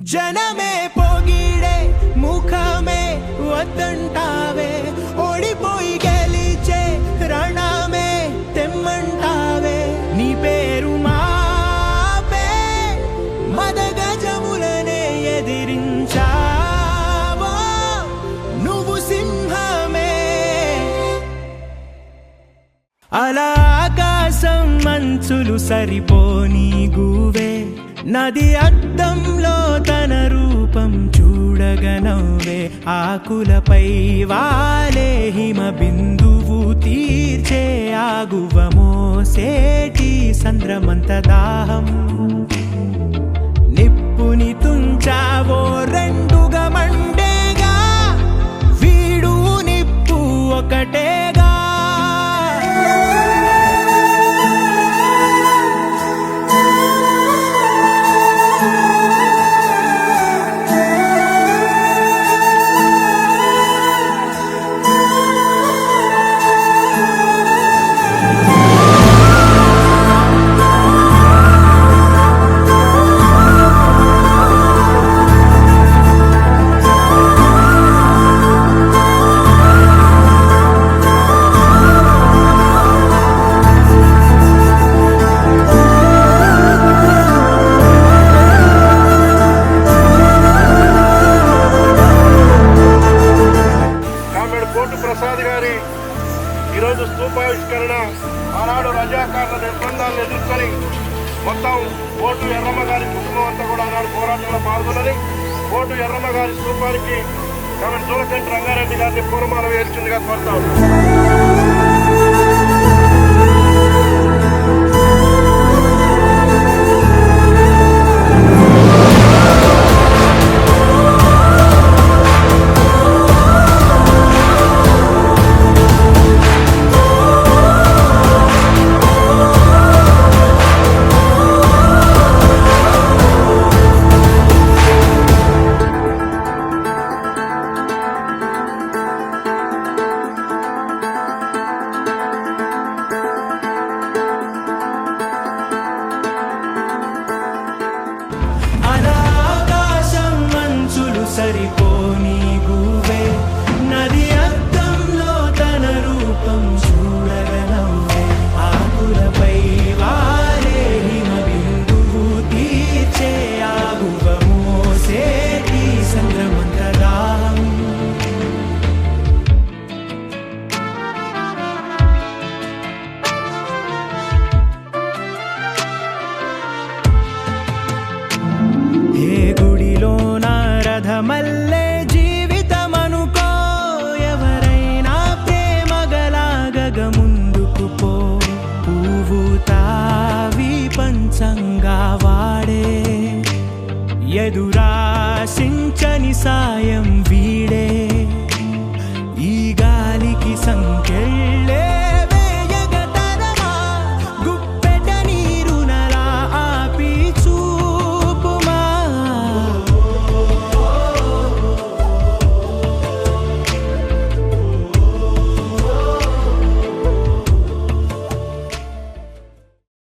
జనమే పొగిడే ముఖమే వద్దంటావే, ఓడిపోయి గెలిచే రణమే తెమ్మంటావే. నీ పేరు మాపే మదగజములనే ఎదిరించావో, నువ్వు సింహమే. అలా ఆకాశం మంచులు సరిపోని గువే, నది అద్దంలో తన రూపం చూడగనవ్వే. ఆకులపై వాలే హిమ బిందువు తీర్చే ఆగువ మోసేటి సంద్రమంత దాహం. నిప్పుని తుంచావో రెండుగా మండేగా, వీడు నిప్పు ఒకటేగా. ప్రసాద్ గారి ఈరోజు స్తూపావిష్కరణ ఆనాడు రజాకారుల నిర్బంధాలను ఎదుర్కొని మొత్తం కోటు ఎర్రమ్మ గారి కుటుంబం అంతా కూడా ఆనాడు పోరాటంలో పాల్గొన్నది. కోటు ఎర్రమ్మ గారి స్తూపానికి కాబట్టి జూలకంటి రంగారెడ్డి గారిని పూర్వమాల వేల్చిందిగా కోరుతాం. సరిపోని గువే, నది అద్దంలో తన రూపం చూడగనవ్వే. ఆకులపై వాలే హిమ బిందువు తీర్చే ఆగువ మోసేటి సంద్రమంత దాహం. ఏ గుడిలో రథమల్లే జీవితమనుకో, ఎవరైనా ప్రేమగలాగగ ముందుకు పో. పువ్వు తావి పంచంగా వాడే, ఎదురాశించని సాయం వీడే. ఈ గాలికి సంకెళ్ళే